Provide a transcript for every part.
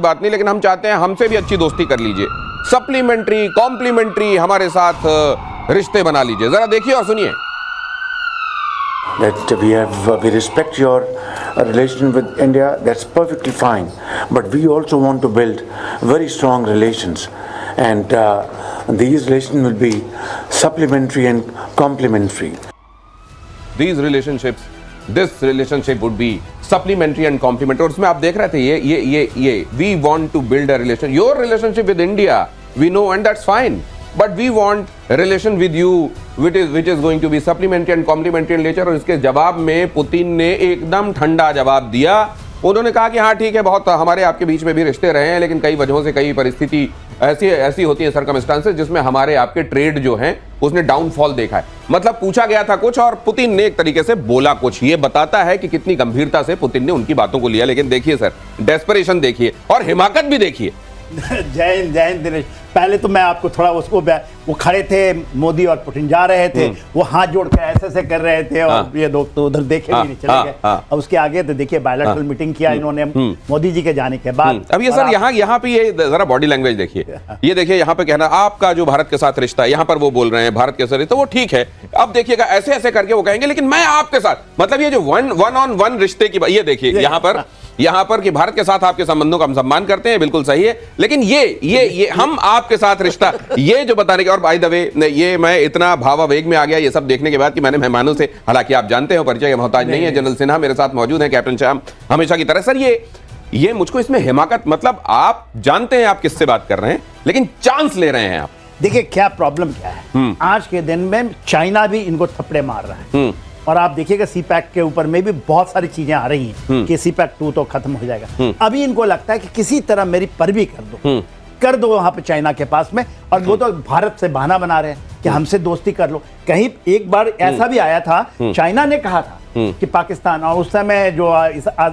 बात नहीं, लेकिन हम चाहते हैं हमसे भी अच्छी दोस्ती कर लीजिए, सप्लीमेंट्री कॉम्प्लीमेंट्री हमारे साथ रिश्ते बना लीजिए। जरा देखिए और सुनिए। That we respect your relation with India, that's perfectly fine, but we also want to build very strong relations, and these relations will be supplementary and complementary. This relationship would be supplementary and complementary। और उसमें आप देख रहे थे ये we want to build a relation, your relationship with India we know and that's fine, but we want a relation with you which is going to be supplementary and complementary in nature। और इसके जवाब में Putin ने एकदम ठंडा जवाब दिया। उन्होंने कहा कि हाँ ठीक है, बहुत हमारे आपके बीच में भी रिश्ते रहे हैं, लेकिन कई वजहों से कई परिस्थिति ऐसी होती है सर्कमस्टांसेस जिसमें हमारे आपके ट्रेड जो हैं उसने डाउनफॉल देखा है। मतलब पूछा गया था कुछ और पुतिन ने एक तरीके से बोला कुछ। ये बताता है कि कितनी गंभीरता से पुतिन ने उनकी बातों को लिया। लेकिन देखिए सर, डेस्परेशन देखिए और हिमाकत भी देखिए। जय हिंद दिनेश। पहले तो मैं आपको थोड़ा वो खड़े थे, मोदी और पुतिन जा रहे थे, वो हाथ जोड़ के ऐसे कर रहे थे और ये लोग तो उधर देखे भी नहीं चले गए। अब उसके आगे तो देखिए बायलैटरल मीटिंग किया इन्होंने मोदी जी के जाने के बाद। अब ये सर यहाँ पे ये जरा बॉडी लैंग्वेज देखिए, ये देखिए यहाँ पे कहना आपका जो भारत के साथ रिश्ता है, यहाँ पर वो बोल रहे हैं भारत के साथ, तो वो ठीक है। अब देखिएगा ऐसे करके वो कहेंगे लेकिन मैं आपके साथ, मतलब ये जो वन ऑन वन रिश्ते की ये देखिए यहाँ पर कि भारत के साथ आपके संबंधों का हम सम्मान करते हैं, बिल्कुल सही है, लेकिन ये हम आपके साथ रिश्ता ये जो बताने के। और बाय द वे ये मैं इतना भावावेग में आ गया ये सब देखने के बाद कि मैंने मेहमानों से, हालांकि आप जानते हो परिचय के मोहताज नहीं है, जनरल सिन्हा मेरे साथ मौजूद है, कैप्टन श्याम हमेशा की तरह। सर ये मुझको इसमें हिमाकत, मतलब आप जानते हैं आप किससे बात कर रहे हैं लेकिन चांस ले रहे हैं आप। देखिए क्या प्रॉब्लम क्या है, आज के दिन में चाइना भी इनको थप्पड़े मार रहा है और आप देखिएगा सीपैक के ऊपर में भी बहुत सारी चीजें आ रही हैं कि सीपैक 2 तो खत्म हो जाएगा। अभी इनको लगता है कि किसी तरह मेरी पैरवी कर दो वहां पे चाइना के पास में, और वो तो भारत से बहाना बना रहे हैं कि हमसे दोस्ती कर लो। कहीं एक बार ऐसा भी आया था, चाइना ने कहा था कि पाकिस्तान, और उस समय जो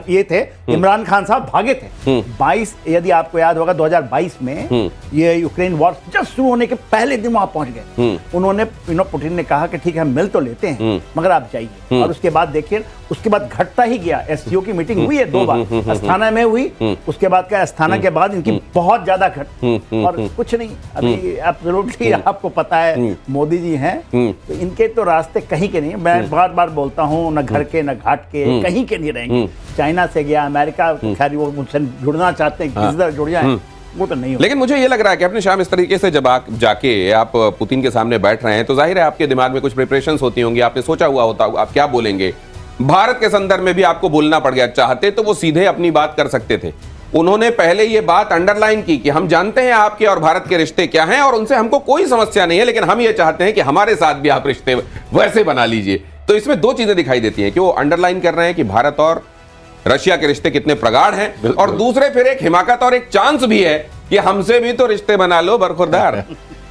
ये थे इमरान खान साहब भागे थे 22, यदि आपको याद होगा 2022 में ये यूक्रेन वॉर जस्ट शुरू होने के पहले दिन वहां पहुंच गए। उन्होंने पुतिन ने कहा कि ठीक है हम मिल तो लेते हैं मगर आप जाइए। और उसके बाद देखिए उसके बाद घटता ही गया। एससीओ की मीटिंग हुई है 2 बार, अस्थाना में हुई, उसके बाद क्या अस्थाना के बाद इनकी बहुत ज्यादा और कुछ नहीं। अभी एब्सोल्युटली आपको पता है मोदी जी हैं तो इनके तो रास्ते कहीं के नहीं। मैं बार बार बोलता हूँ, न घर के न घाट के, कहीं के नहीं रहेंगे। चाइना से गया, अमेरिका खैर वो मुझसे जुड़ना चाहते हैं, किसी तरह जुड़ जाए, वो तो नहीं हो। लेकिन मुझे ये लग रहा है कि अपने शाम इस तरीके से जब जाके आप पुतिन के सामने बैठ रहे हैं तो जाहिर है आपके दिमाग में कुछ प्रिपरेशंस होती होंगी, आपने सोचा हुआ होता आप क्या बोलेंगे। भारत के संदर्भ में भी आपको बोलना पड़ गया, चाहते तो वो सीधे अपनी बात कर सकते थे। उन्होंने पहले ये बात अंडरलाइन की कि हम जानते हैं आपके और भारत के रिश्ते क्या हैं और उनसे हमको कोई समस्या नहीं है, लेकिन हम ये चाहते हैं कि हमारे साथ भी आप रिश्ते वैसे बना लीजिए। तो इसमें 2 चीजें दिखाई देती हैं कि वो अंडरलाइन कर रहे हैं कि भारत और रशिया के रिश्ते कितने प्रगाढ़ हैं, और दूसरे फिर एक हिमाकत और एक चांस भी है कि हमसे भी तो रिश्ते बना लो बरखुरदार।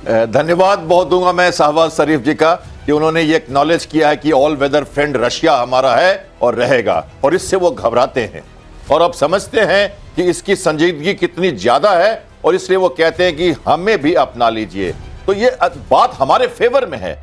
धन्यवाद बहुत दूंगा मैं शहबाज शरीफ जी का कि उन्होंने ये एक्नॉलेज किया है कि ऑल वेदर फ्रेंड रशिया हमारा है और रहेगा, और इससे वो घबराते हैं और अब समझते हैं कि इसकी संजीदगी कितनी ज्यादा है, और इसलिए वो कहते हैं कि हमें भी अपना लीजिए। तो ये बात हमारे फेवर में है।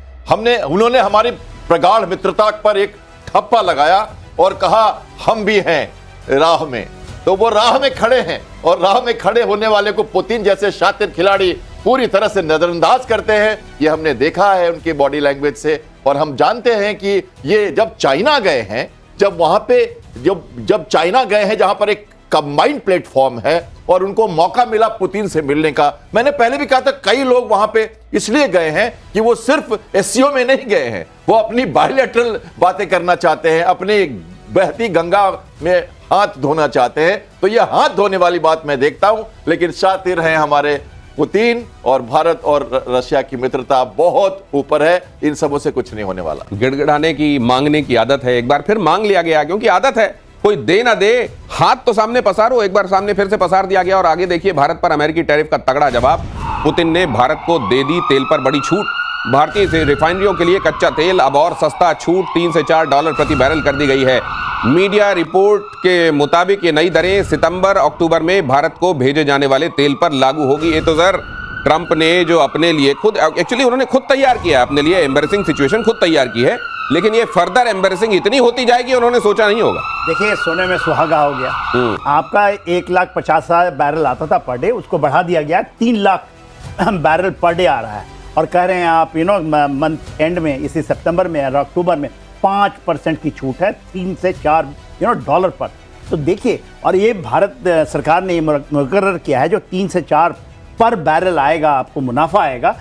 उन्होंने हमारी प्रगाढ़ मित्रता पर एक ठप्पा लगाया और कहा हम भी हैं राह में, तो वो राह में खड़े हैं, और राह में खड़े होने वाले को पुतिन जैसे शातिर खिलाड़ी पूरी तरह से नजरअंदाज करते हैं। ये हमने देखा है उनकी बॉडी लैंग्वेज से, और हम जानते हैं कि ये जब चाइना गए हैं, जब वहां पे जब चाइना गए हैं जहां पर एक कंबाइंड प्लेटफॉर्म है और उनको मौका मिला पुतिन से मिलने का। मैंने पहले भी कहा था कई लोग वहां पे इसलिए गए हैं कि वो सिर्फ एससीओ में नहीं गए हैं, वो अपनी बायलैटरल बातें करना चाहते हैं, अपनी बहती गंगा में हाथ धोना चाहते हैं। तो ये हाथ धोने वाली बात मैं देखता हूं, लेकिन शातिर हैं हमारे पुतिन, और भारत और रशिया की मित्रता बहुत ऊपर है। इन सबों से कुछ नहीं होने वाला। गिड़गिड़ाने की, मांगने की आदत है, एक बार फिर मांग लिया गया क्योंकि आदत है, कोई दे ना दे हाथ तो सामने पसारो। एक बार सामने फिर से पसार दिया गया और आगे देखिए भारत पर अमेरिकी टैरिफ का तगड़ा जवाब। पुतिन ने भारत को दे दी तेल पर बड़ी छूट। भारतीय रिफाइनरियों के लिए कच्चा तेल अब और सस्ता, छूट $3 से $4 प्रति बैरल कर दी गई है। मीडिया रिपोर्ट के मुताबिक ये नई दरें सितंबर अक्टूबर में भारत को भेजे जाने वाले तेल पर लागू होगी। ये तो सर ट्रंप ने जो अपने लिए खुद, एक्चुअली उन्होंने खुद तैयार किया है, अपने लिए एम्बैरेसिंग सिचुएशन खुद तैयार की है लेकिन ये फर्दर एम्बेरसिंग इतनी होती जाएगी उन्होंने सोचा नहीं होगा। देखिए सोने में सुहागा हो गया। आपका 1,50,000 बैरल आता था पर डे, उसको बढ़ा दिया गया 3 लाख बैरल पर डे आ रहा है। और कह रहे हैं आप मंथ एंड में इसी सितंबर में या अक्टूबर में 5% की छूट है 3 से 4 डॉलर पर। तो देखिए, और ये भारत सरकार ने ये मुकर्रर किया है जो 3 से 4 पर बैरल आएगा, आपको मुनाफा आएगा।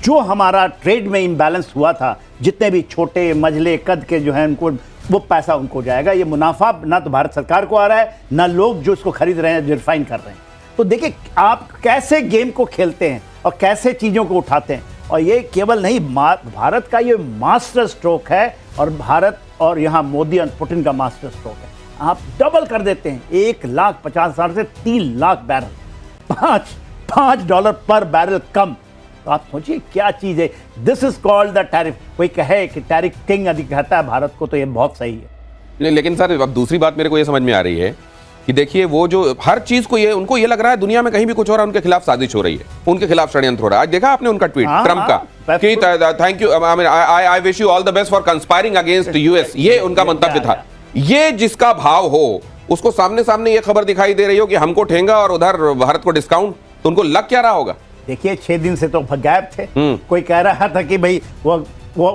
जो हमारा ट्रेड में इम्बैलेंस हुआ था, जितने भी छोटे मझले कद के जो हैं उनको, वो पैसा उनको जाएगा। ये मुनाफा ना तो भारत सरकार को आ रहा है, ना लोग जो इसको खरीद रहे हैं, जो रिफाइन कर रहे हैं। तो देखिए आप कैसे गेम को खेलते हैं और कैसे चीज़ों को उठाते हैं। और ये केवल नहीं, भारत का ये मास्टर स्ट्रोक है, और भारत और यहाँ मोदी और पुतिन का मास्टर स्ट्रोक है। आप डबल कर देते हैं, 1,50,000 से 3 लाख बैरल, $5 पर बैरल कम। तो आप सोचिए क्या चीज़ है। This is called the tariff. कोई कहे कि टैरिफ किंग अधिक कहता है भारत को, तो ये बहुत सही है। नहीं, लेकिन सर अब दूसरी बात मेरे को ये समझ में आ रही है कि देखिए वो जो हर चीज को ये उनको ये लग रहा है दुनिया में कहीं भी कुछ हो रहा है उनके खिलाफ साजिश हो रही है, उनके खिलाफ षड्यंत्र हो रहा है। आज देखा आपने उनका ट्वीट ट्रम्प का कि thank you, I wish you all the best for conspiring against US, ये उनका मंतव्य था। ये जिसका भाव हो उसको सामने सामने ये खबर दिखाई दे रही हो कि हमको ठेंगा और उधर भारत को डिस्काउंट, तो उनको लग क्या रहा होगा। देखिए 6 दिन से तो गायब थे। कोई कह रहा था कि भाई वो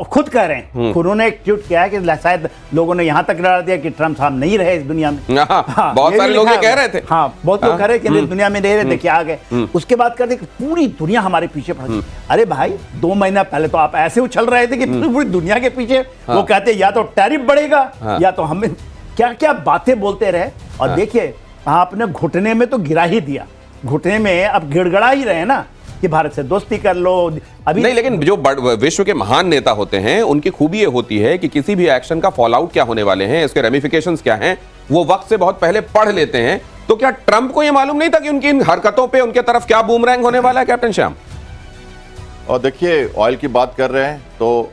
खुद कह रहे हैं, उन्होंने एक ट्वीट किया कि शायद लोगों ने यहां तक डाल दिया कि ट्रम्प साहब नहीं रहे इस दुनिया में। बहुत सारे लोग ये कह रहे थे। हाँ, बहुत लोग कह रहे हैं कि दुनिया में नहीं रहे थे, क्या आ गए। उसके बाद कहते कि पूरी दुनिया हमारे पीछे पड़ गई। अरे भाई 2 महीना पहले तो आप ऐसे उछल रहे थे कि पूरी दुनिया के पीछे। वो कहते या तो टैरिफ बढ़ेगा या तो हमें क्या क्या बातें बोलते रहे। और देखिए आपने घुटने में तो गिरा ही दिया, घुटने में अब गिड़गड़ा ही रहे ना कि भारत से दोस्ती कर लो अभी नहीं। लेकिन जो विश्व के महान नेता होते हैं उनकी खूबी ये होती है कि किसी भी एक्शन का फॉल आउट क्या होने वाले हैं, इसके रेमिफिकेशंस क्या हैं, वो वक्त से बहुत पहले पढ़ लेते हैं। तो क्या ट्रंप को ये मालूम नहीं था कि उनकी इन हरकतों पे उनके तरफ क्या बूमरैंग होने वाला है, कैप्टन श्याम? और देखिए ऑयल की बात कर रहे हैं तो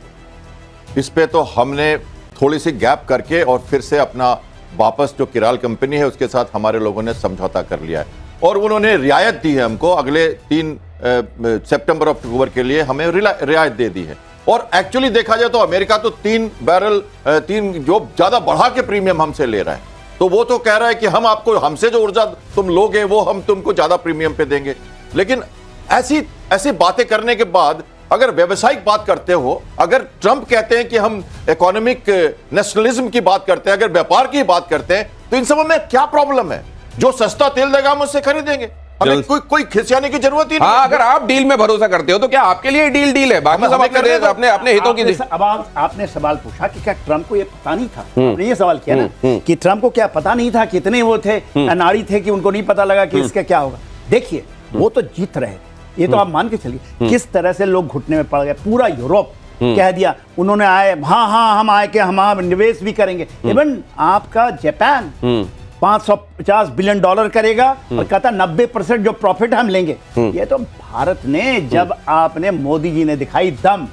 इस पे तो हमने थोड़ी सी गैप करके और फिर से अपना वापस जो किराल कंपनी है उसके साथ हमारे लोगों ने समझौता कर लिया है, और उन्होंने रियायत दी है हमको, अगले 3 सितंबर अक्टूबर के लिए हमें रियायत दे दी है। और एक्चुअली देखा जाए तो अमेरिका तो 3 बैरल जो ज्यादा बढ़ा के प्रीमियम हमसे ले रहा है, तो वो तो कह रहा है कि हम आपको, हमसे जो ऊर्जा तुम लोगे वो हम तुमको ज्यादा प्रीमियम पे देंगे। लेकिन ऐसी बातें करने के बाद अगर व्यवसायिक बात करते हो, अगर ट्रंप कहते हैं कि हम इकोनॉमिक नेशनलिज्म की बात करते हैं, अगर व्यापार की बात करते हैं, तो इन सब में क्या प्रॉब्लम है? जो सस्ता तेल देगा हम उससे खरीदेंगे, हमें कोई खिसियाने की जरूरत ही नहीं। हाँ, अगर आप डील में भरोसा करते हो तो क्या आपके लिए डील है, बाकी सब अपने अपने हितों की। अब आपने सवाल पूछा कि क्या ट्रंप को ये पता नहीं था, आपने ये सवाल किया ना कि ट्रंप को क्या पता नहीं था, कितने वो थे अनाड़ी थे कि उनको नहीं पता लगा कि इसका क्या होगा। देखिए वो तो जीत रहे, ये तो आप मान के चलिए किस तरह से लोग घुटने में पड़ गए। पूरा यूरोप कह दिया, उन्होंने आए हाँ हम आए कि हम निवेश भी करेंगे। इवन आपका जापान $550 बिलियन करेगा और कहता 90% जो प्रॉफिट हम लेंगे। ये तो भारत ने, जब आपने मोदी जी ने दिखाई दम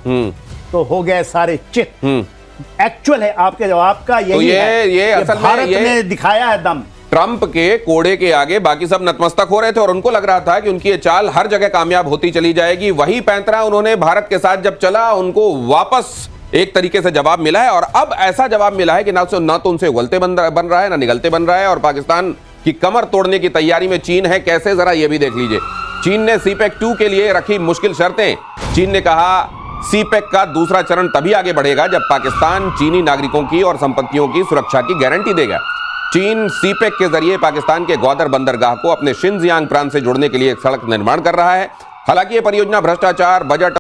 तो हो गए सारे चित। एक्चुअल है आपके जवाब का यही तो है, ये असल भारत ने दिखाया है दम। ट्रंप के कोड़े के आगे बाकी सब नतमस्तक हो रहे थे और उनको लग रहा था कि उनकी ये चाल हर जगह कामयाब होती चली जाएगी। वही पैंतरा उन्होंने भारत के साथ जब चला, उनको वापस एक तरीके से जवाब मिला है। और अब ऐसा जवाब मिला है कि ना तो उनसे उगलते बन रहा है, ना निगलते बन रहा है। और पाकिस्तान की कमर तोड़ने की तैयारी में चीन है। कैसे, जरा ये भी देख लीजिए। चीन ने सीपेक 2 के लिए रखी मुश्किल शर्तें। चीन ने कहा सीपेक का दूसरा चरण तभी आगे बढ़ेगा जब पाकिस्तान चीनी नागरिकों की और संपत्तियों की सुरक्षा की गारंटी देगा। चीन सीपेक के जरिए पाकिस्तान के ग्वादर बंदरगाह को अपने शिनजियांग प्रांत से जोड़ने के लिए एक सड़क निर्माण कर रहा है। हालांकि यह परियोजना भ्रष्टाचार, बजट